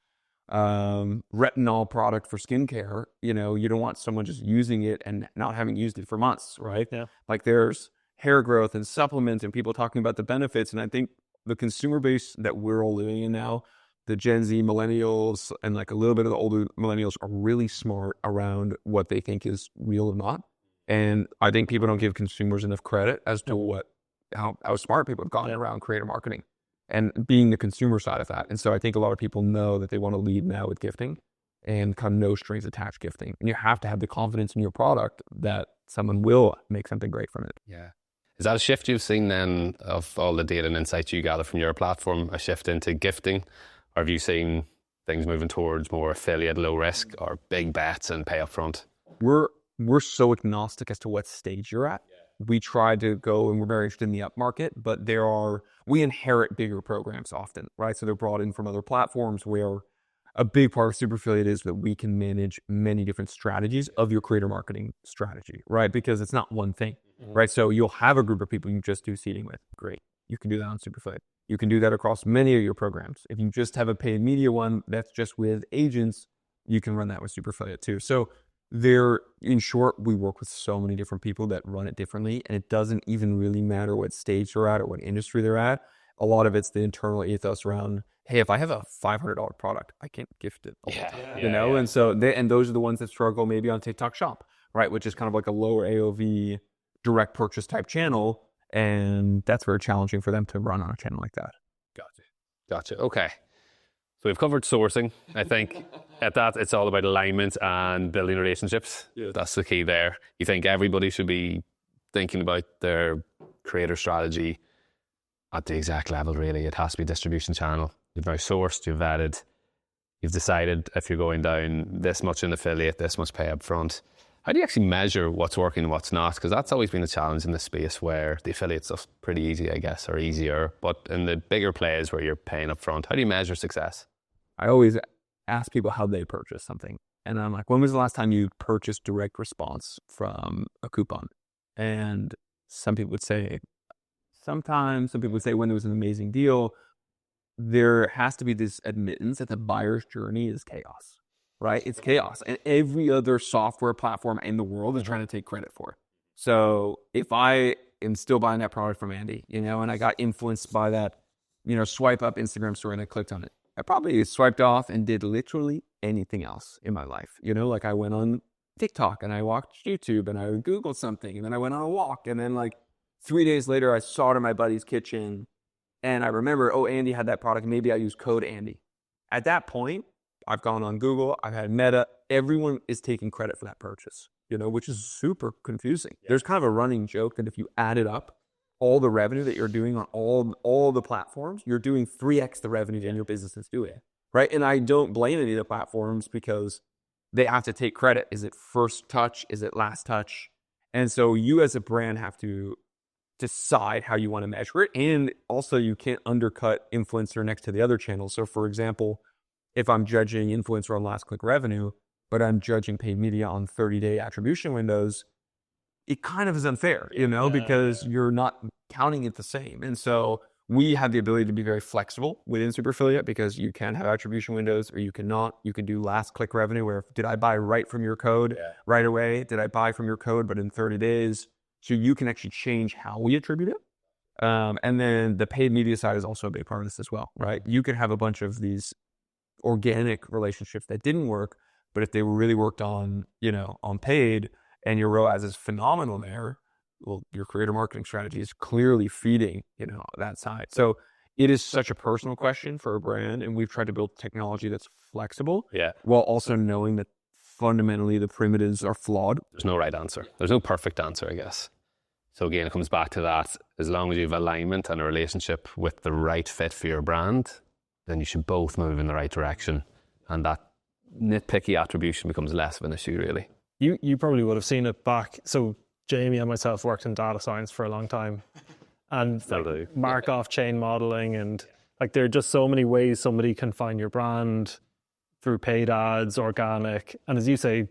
retinol product for skincare, you don't want someone just using it and not having used it for months, right? Yeah. Like there's hair growth and supplements and people talking about the benefits. And I think the consumer base that we're all living in now, the Gen Z millennials and like a little bit of the older millennials are really smart around what they think is real or not. And I think people don't give consumers enough credit as to how smart people have gotten around creator marketing and being the consumer side of that. And so I think a lot of people know that they want to lead now with gifting and kind of no strings attached gifting. And you have to have the confidence in your product that someone will make something great from it. Yeah. Is that a shift you've seen then of all the data and insights you gather from your platform, a shift into gifting? Or have you seen things moving towards more affiliate, low risk, or big bets and pay up front? We're so agnostic as to what stage you're at. We try to go, and we're very interested in the up market, but we inherit bigger programs often, right? So they're brought in from other platforms where a big part of super affiliate is that we can manage many different strategies of your creator marketing strategy, right? Because it's not one thing, right? So you'll have a group of people you just do seeding with. Great. You can do that on super affiliate. You can do that across many of your programs. If you just have a paid media one that's just with agents, you can run that with super affiliate too. So in short, we work with so many different people that run it differently, and it doesn't even really matter what stage they're at or what industry they're at. A lot of it's the internal ethos around, hey, if I have a $500 product, I can't gift it all the time, And so those are the ones that struggle maybe on TikTok Shop, right? Which is kind of like a lower AOV direct purchase type channel. And that's very challenging for them to run on a channel like that. Gotcha. Okay. So we've covered sourcing. I think at that, it's all about alignment and building relationships. Yeah. That's the key there. You think everybody should be thinking about their creator strategy at the exact level, really. It has to be a distribution channel. You've now sourced, you've vetted, you've decided if you're going down this much in affiliate, this much pay up front. How do you actually measure what's working and what's not? Because that's always been a challenge in the space where the affiliate stuff's pretty easy, I guess, or easier. But in the bigger plays where you're paying up front, how do you measure success? I always ask people how they purchase something. And I'm like, when was the last time you purchased direct response from a coupon? And some people would say sometimes, some people would say when there was an amazing deal. There has to be this admittance that the buyer's journey is chaos. Right? It's chaos. And every other software platform in the world is trying to take credit for it. So if I am still buying that product from Andy, and I got influenced by that, swipe up Instagram story and I clicked on it, I probably swiped off and did literally anything else in my life. Like I went on TikTok and I watched YouTube and I Googled something and then I went on a walk. And then like 3 days later, I saw it in my buddy's kitchen and I remember, Andy had that product. Maybe I use code Andy. At that point, I've gone on Google, I've had Meta, everyone is taking credit for that purchase, which is super confusing. Yeah. There's kind of a running joke that if you added up all the revenue that you're doing on all the platforms, you're doing 3x the revenue that your business is doing, right? And I don't blame any of the platforms because they have to take credit. Is it first touch? Is it last touch? And so you as a brand have to decide how you want to measure it. And also you can't undercut influencer next to the other channels. So for example, if I'm judging influencer on last click revenue, but I'm judging paid media on 30-day attribution windows, it kind of is unfair, because you're not counting it the same. And so we have the ability to be very flexible within super affiliate because you can have attribution windows or you cannot. You can do last click revenue where did I buy right from your code right away? Did I buy from your code, but in 30 days? So you can actually change how we attribute it. And then the paid media side is also a big part of this as well, right? You could have a bunch of these organic relationships that didn't work, but if they were really worked on, on paid and your ROAS is phenomenal there, well, your creator marketing strategy is clearly feeding, that side. So it is such a personal question for a brand. And we've tried to build technology that's flexible while also knowing that fundamentally the primitives are flawed. There's no right answer. There's no perfect answer, I guess. So again, it comes back to that. As long as you have alignment and a relationship with the right fit for your brand, then you should both move in the right direction. And that nitpicky attribution becomes less of an issue, really. You probably would have seen it back. So Jamie and myself worked in data science for a long time. and Still do. Markov chain modeling, and like there are just so many ways somebody can find your brand through paid ads, organic, and as you say,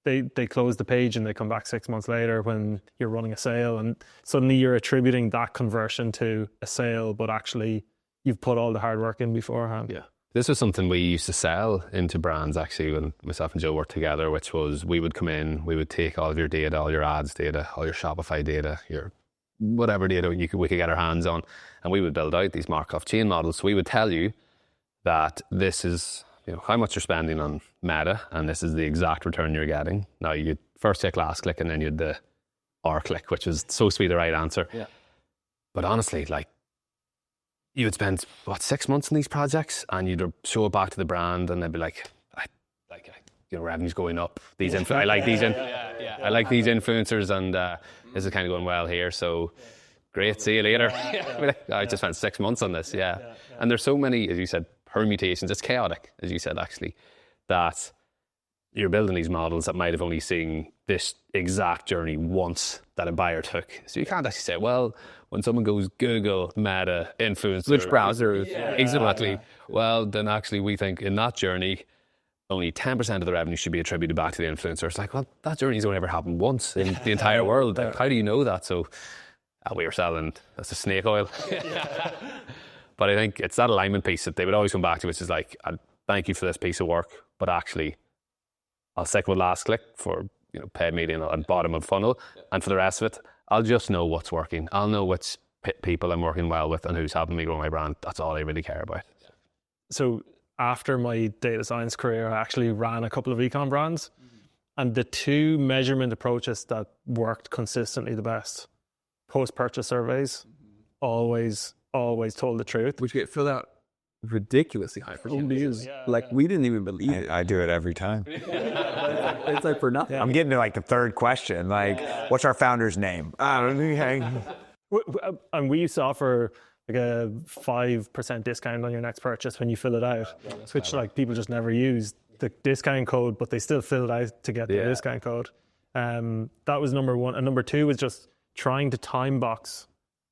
they close the page and they come back 6 months later when you're running a sale, and suddenly you're attributing that conversion to a sale, but actually you've put all the hard work in beforehand. Yeah. This was something we used to sell into brands actually when myself and Joe worked together, which was we would come in, we would take all of your data, all your ads data, all your Shopify data, your whatever data we could get our hands on, and we would build out these Markov chain models. So we would tell you that this is how much you're spending on Meta, and this is the exact return you're getting. Now you'd first click, last click, and then you'd the R click, which was so sweet the right answer. Yeah. But honestly, like, you would spend 6 months in these projects, and you'd show it back to the brand, and they'd be like, revenue's going up. I like these influencers, and this is kind of going well here. So great, see you later. I just spent 6 months on this. And there's so many, as you said, permutations. It's chaotic, as you said, actually, that you're building these models that might have only seen this exact journey once that a buyer took. So you can't actually say, well, when someone goes Google, Meta, influencer, Which browsers? Exactly. Well, then actually we think in that journey, only 10% of the revenue should be attributed back to the influencer. It's like, well, that journey's only ever happened once in the entire world. Like, how do you know that? So we were selling, that's a snake oil. But I think it's that alignment piece that they would always come back to, which is like, thank you for this piece of work, but actually I'll stick with last click for paid media and bottom of funnel, and for the rest of it, I'll just know what's working. I'll know which people I'm working well with and who's helping me grow my brand. That's all I really care about. So after my data science career, I actually ran a couple of ecom brands, and the two measurement approaches that worked consistently the best, post-purchase surveys, always told the truth. Which get filled out ridiculously high percentages. Like we didn't even believe it. I do it every time. It's like for nothing. I'm getting to like the third question. Like, what's our founder's name? I don't know. And we used to offer like a 5% discount on your next purchase when you fill it out, which like people just never use the discount code, but they still fill it out to get the discount code. That was number one. And number two was just trying to time box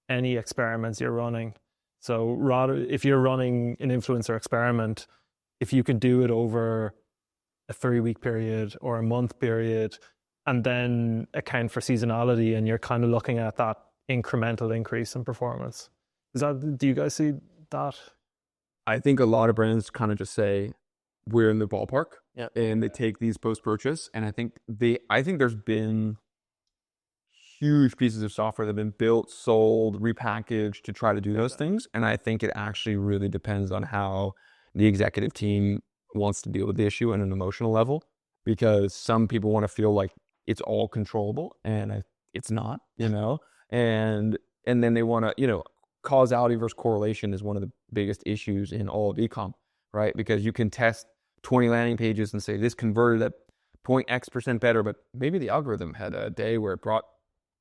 any experiments you're running. So rather, if you're running an influencer experiment, if you can do it over a 3-week period or a month period, and then account for seasonality, and you're kind of looking at that incremental increase in performance. Do you guys see that? I think a lot of brands kind of just say we're in the ballpark, and they take these post-purchase, and I think there's been huge pieces of software that have been built, sold, repackaged to try to do those things, and I think it actually really depends on how the executive team wants to deal with the issue on an emotional level, because some people want to feel like it's all controllable, and it's not, and then they want to, causality versus correlation is one of the biggest issues in all of ecom, right? Because you can test 20 landing pages and say this converted at 0.X% better, but maybe the algorithm had a day where it brought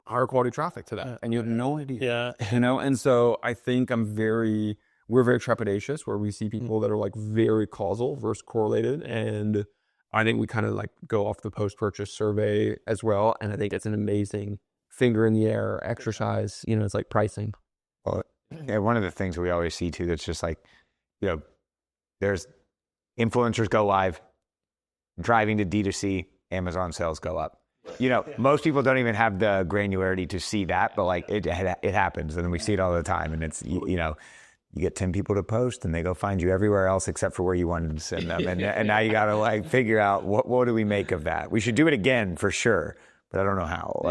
higher quality traffic to that, and you have no idea. And so I think we're very trepidatious where we see people that are like very causal versus correlated, and I think we kind of like go off the post-purchase survey as well, and I think it's an amazing finger in the air exercise. It's like pricing. Well, one of the things we always see too that's just like, there's influencers go live, driving to D2C, Amazon sales go up. Most people don't even have the granularity to see that, but like it happens, and we see it all the time. And it's you get 10 people to post, and they go find you everywhere else except for where you wanted to send them, and now you got to like figure out what do we make of that. We should do it again for sure, but I don't know how.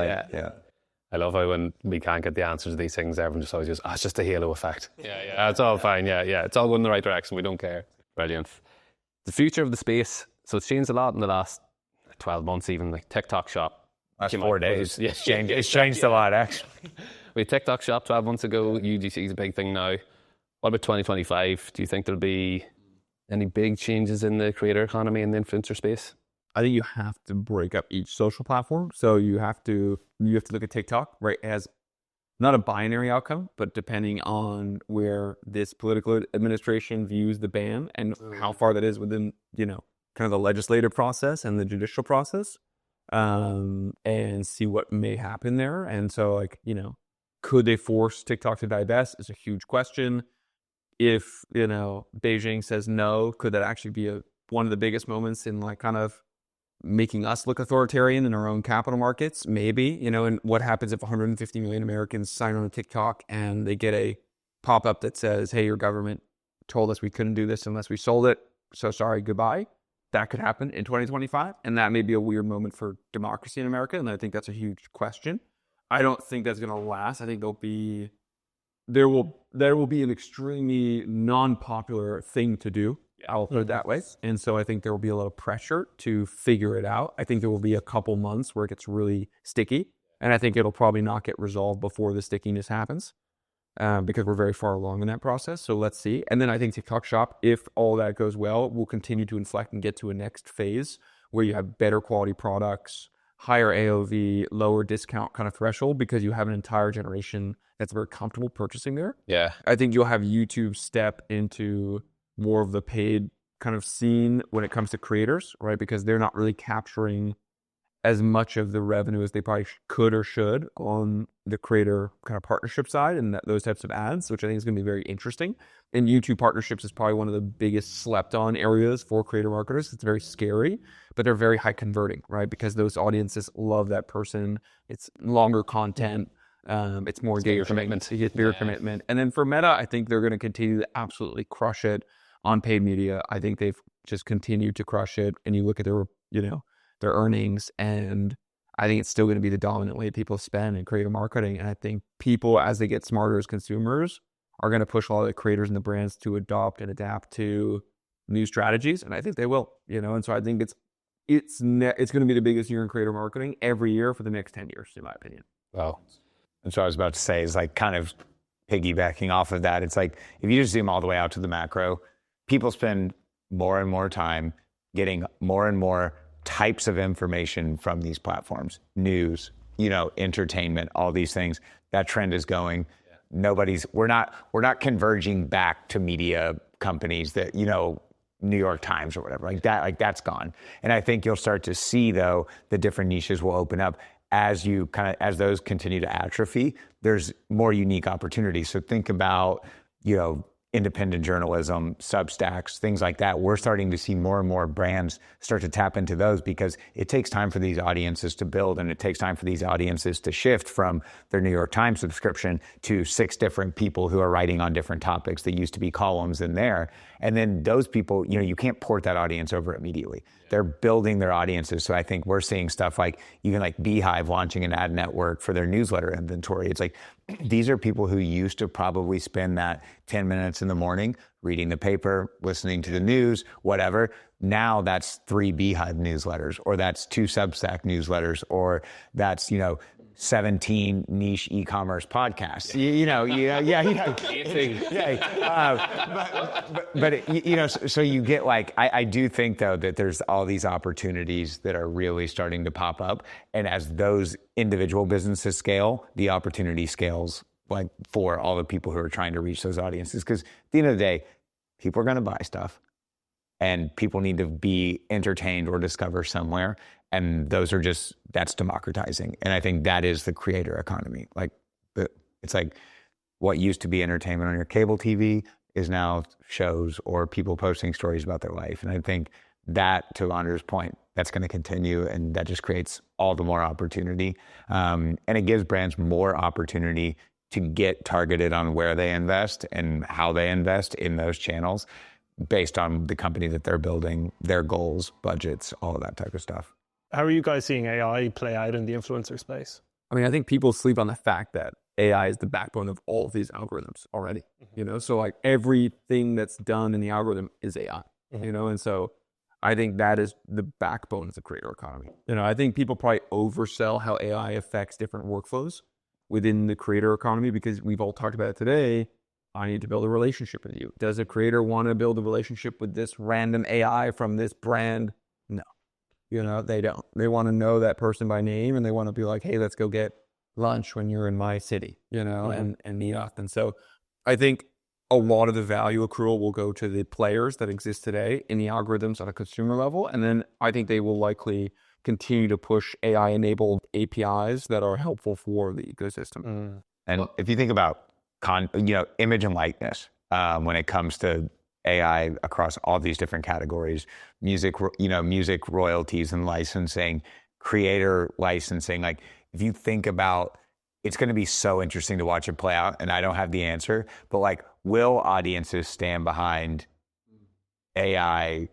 I love how when we can't get the answers to these things, everyone just always goes, it's just a halo effect. It's all fine. It's all going in the right direction. We don't care. Brilliant. The future of the space. So it's changed a lot in the last 12 months, even like TikTok Shop. Last 4 days. It's changed a lot, actually. We had TikTok Shop 12 months ago. UGC is a big thing now. What about 2025? Do you think there'll be any big changes in the creator economy and the influencer space? I think you have to break up each social platform. So you have to look at TikTok, right, as not a binary outcome, but depending on where this political administration views the ban and how far that is within, kind of the legislative process and the judicial process, and see what may happen there. And so, like, Could they force TikTok to divest is a huge question. If, Beijing says no, could that actually be one of the biggest moments in like kind of making us look authoritarian in our own capital markets? Maybe, and what happens if 150 million Americans sign on to TikTok and they get a pop-up that says, hey, your government told us we couldn't do this unless we sold it. So sorry, goodbye. That could happen in 2025. And that may be a weird moment for democracy in America. And I think that's a huge question. I don't think that's going to last. I think there will be an extremely non-popular thing to do. I'll put it that way. And so I think there will be a lot of pressure to figure it out. I think there will be a couple months where it gets really sticky. And I think it'll probably not get resolved before the stickiness happens. Because we're very far along in that process. So let's see. And then I think TikTok Shop, if all that goes well, will continue to inflect and get to a next phase where you have better quality products, higher AOV, lower discount kind of threshold, because you have an entire generation that's very comfortable purchasing there. Yeah. I think you'll have YouTube step into more of the paid kind of scene when it comes to creators, right? Because they're not really capturing as much of the revenue as they probably could or should on the creator kind of partnership side and those types of ads, which I think is going to be very interesting. And YouTube partnerships is probably one of the biggest slept on areas for creator marketers. It's very scary, but they're very high converting, right? Because those audiences love that person. It's longer content. It's more engagement. Commitment. You get bigger commitment. And then for Meta, I think they're going to continue to absolutely crush it on paid media. I think they've just continued to crush it. And you look at their earnings, and I think it's still going to be the dominant way people spend in creator marketing. And I think people, as they get smarter as consumers, are going to push a lot of the creators and the brands to adopt and adapt to new strategies. And I think they will, and so I think it's going to be the biggest year in creator marketing every year for the next 10 years, in my opinion. Wow. That's what I was about to say, is like kind of piggybacking off of that. It's like, if you just zoom all the way out to the macro, people spend more and more time getting more and more types of information from these platforms, news, entertainment, all these things. That trend is going. We're not converging back to media companies that, New York Times or whatever, like that's gone. And I think you'll start to see, though, the different niches will open up as those continue to atrophy. There's more unique opportunities. So think about, independent journalism, Substacks, things like that. We're starting to see more and more brands start to tap into those, because it takes time for these audiences to build, and it takes time for these audiences to shift from their New York Times subscription to 6 different people who are writing on different topics that used to be columns in there. And then those people, you can't port that audience over immediately. They're building their audiences. So I think we're seeing stuff like even like Beehive launching an ad network for their newsletter inventory. It's like, these are people who used to probably spend that 10 minutes in the morning reading the paper, listening to the news, whatever. Now that's 3 Beehive newsletters, or that's 2 Substack newsletters, or that's, 17 niche e-commerce podcasts. So you get like, I do think, though, that there's all these opportunities that are really starting to pop up. And as those individual businesses scale, the opportunity scales, like for all the people who are trying to reach those audiences. Because at the end of the day, people are going to buy stuff, and people need to be entertained or discover somewhere. And that's democratizing. And I think that is the creator economy. It's like what used to be entertainment on your cable TV is now shows or people posting stories about their life. And I think that, to Andre's point, that's going to continue, and that just creates all the more opportunity. And it gives brands more opportunity to get targeted on where they invest and how they invest in those channels based on the company that they're building, their goals, budgets, all of that type of stuff. How are you guys seeing AI play out in the influencer space? I mean, I think people sleep on the fact that AI is the backbone of all of these algorithms already, So like everything that's done in the algorithm is AI, And so I think that is the backbone of the creator economy. I think people probably oversell how AI affects different workflows within the creator economy, because we've all talked about it today. I need to build a relationship with you. Does a creator want to build a relationship with this random AI from this brand? No. They don't. They want to know that person by name, and they want to be like, hey, let's go get lunch when you're in my city, and meet up. And so I think a lot of the value accrual will go to the players that exist today in the algorithms at a consumer level. And then I think they will likely continue to push AI-enabled APIs that are helpful for the ecosystem. And if you think about image and likeness, when it comes to AI across all these different categories, music royalties and licensing, creator licensing, like if you think about, it's going to be so interesting to watch it play out. And I don't have the answer, but like, will audiences stand behind AI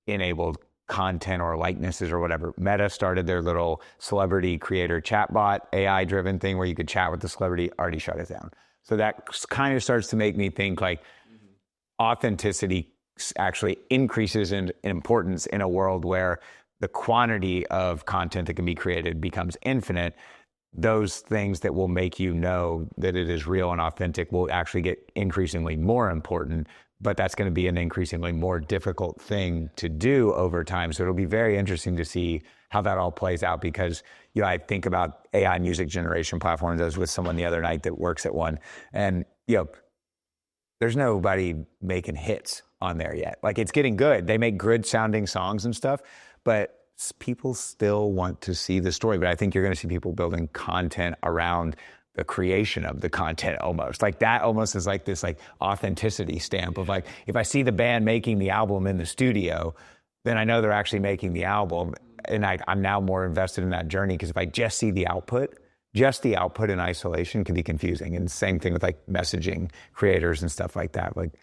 enabled content or likenesses or whatever? Meta started their little celebrity creator chatbot, AI driven thing where you could chat with the celebrity, already shut it down. So that kind of starts to make me think like authenticity actually increases in importance in a world where the quantity of content that can be created becomes infinite. Those things that will make you know that it is real and authentic will actually get increasingly more important, but that's going to be an increasingly more difficult thing to do over time. So it'll be very interesting to see how that all plays out, because, I think about AI music generation platforms. I was with someone the other night that works at one, and, there's nobody making hits on there yet. Like, it's getting good. They make good sounding songs and stuff, but people still want to see the story. But I think you're going to see people building content around the creation of the content almost. Like, that almost is like this like authenticity stamp of like, if I see the band making the album in the studio, then I know they're actually making the album. And I'm now more invested in that journey, because if I just see the output in isolation can be confusing. And same thing with like messaging creators and stuff like that. Like,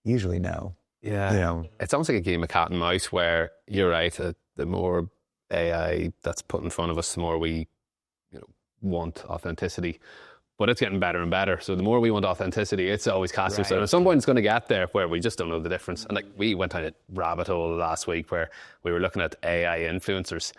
usually no. Yeah. It's almost like a game of cat and mouse, where you're right, the more AI that's put in front of us, the more we want authenticity. But it's getting better and better. So the more we want authenticity, it's always cast us. And at some point it's going to get there where we just don't know the difference. And like, we went down a rabbit hole last week where we were looking at AI influencers.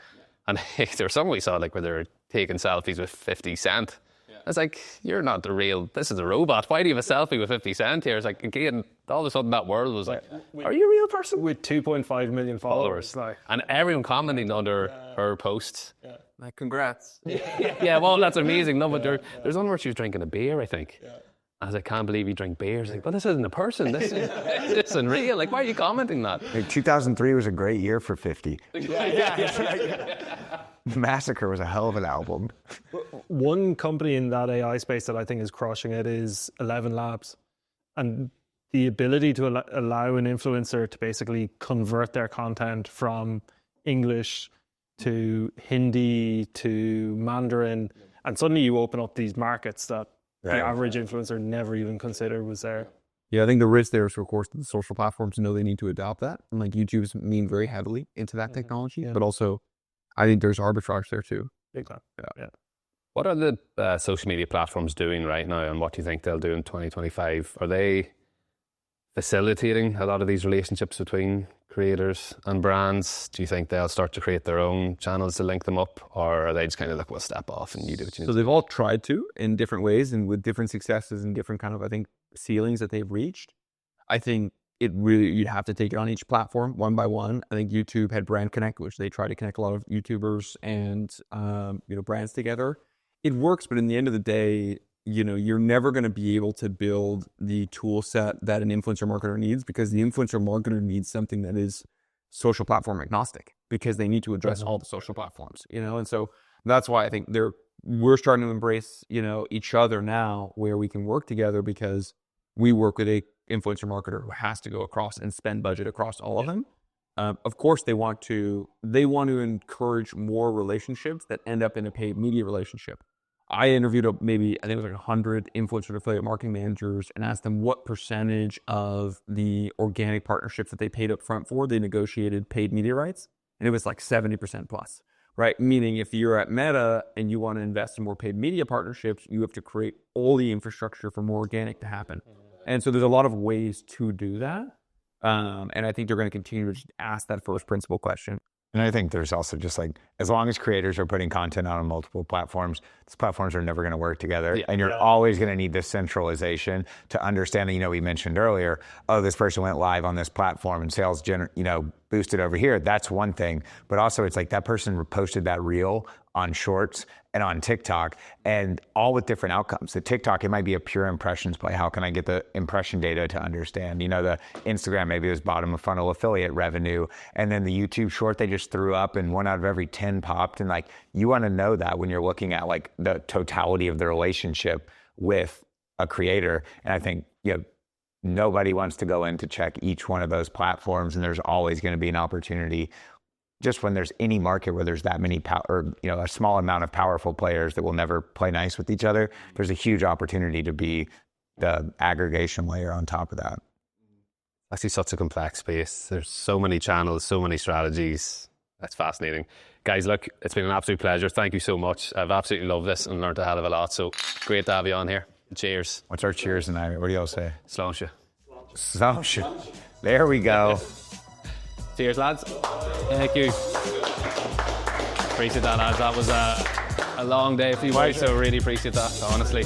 And there were some we saw like where they're taking selfies with 50 Cent. I was like, you're not the real, this is a robot. Why do you have a selfie with 50 Cent here? It's like, again, all of a sudden that world was like, are you a real person? With 2.5 million followers. And everyone commenting under her posts. Yeah. Like, congrats. Yeah, well, that's amazing. No, but there's one where she was drinking a beer, I think. Yeah. I was like, can't believe you drink beers. Like, well, this isn't a person. This isn't real. Like, why are you commenting that? Like, 2003 was a great year for 50. Massacre was a hell of an album. One company in that AI space that I think is crushing it is 11 Labs. And the ability to allow an influencer to basically convert their content from English to Hindi to Mandarin, and suddenly you open up these markets that the average influencer never even considered was there. Yeah, I think the risk there is, of course, the social platforms know they need to adopt that. And like, YouTube's lean very heavily into that technology, but also I think there's arbitrage there too. Big time. Yeah. What are the social media platforms doing right now, and what do you think they'll do in 2025? Are they facilitating a lot of these relationships between creators and brands? Do you think they'll start to create their own channels to link them up, or are they just kind of like, we'll step off and you do what you need? So they've all tried to in different ways and with different successes and different kind of, I think, ceilings that they've reached. I think it really, you'd have to take it on each platform one by one. I think YouTube had Brand Connect, which they try to connect a lot of YouTubers and brands together. It works, but in the end of the day, you're never going to be able to build the tool set that an influencer marketer needs, because the influencer marketer needs something that is social platform agnostic, because they need to address all the social platforms, and so that's why I think we're starting to embrace, each other now, where we can work together, because we work with a influencer marketer who has to go across and spend budget across all of them. Of course, they want to encourage more relationships that end up in a paid media relationship. I interviewed I think it was like 100 influencer and affiliate marketing managers and asked them what percentage of the organic partnerships that they paid up front for, they negotiated paid media rights. And it was like 70% plus, right? Meaning if you're at Meta and you want to invest in more paid media partnerships, you have to create all the infrastructure for more organic to happen. And so there's a lot of ways to do that. And I think they're going to continue to just ask that first principle question. And I think there's also just like, as long as creators are putting content out on multiple platforms, these platforms are never going to work together. Yeah. And you're always going to need this centralization to understand that, we mentioned earlier, this person went live on this platform and sales, boosted over here. That's one thing. But also it's like that person posted that reel on Shorts and on TikTok, and all with different outcomes. The TikTok, it might be a pure impressions play. How can I get the impression data to understand? The Instagram, maybe it was bottom of funnel affiliate revenue. And then the YouTube short, they just threw up and 1 out of every 10 popped. And like, you want to know that when you're looking at like the totality of the relationship with a creator. And I think, nobody wants to go in to check each one of those platforms, and there's always going to be an opportunity. Just when there's any market where there's that many a small amount of powerful players that will never play nice with each other, there's a huge opportunity to be the aggregation layer on top of that. Actually, such a complex space. There's so many channels, so many strategies. That's fascinating. Guys, look, it's been an absolute pleasure. Thank you so much. I've absolutely loved this and learned a hell of a lot. So great to have you on here. Cheers. What's our cheers tonight? What do y'all say? Sláinte. Sláinte. There we go. Cheers, lads. Thank you. Appreciate that, lads. That was a long day for you boys, so really appreciate that, honestly.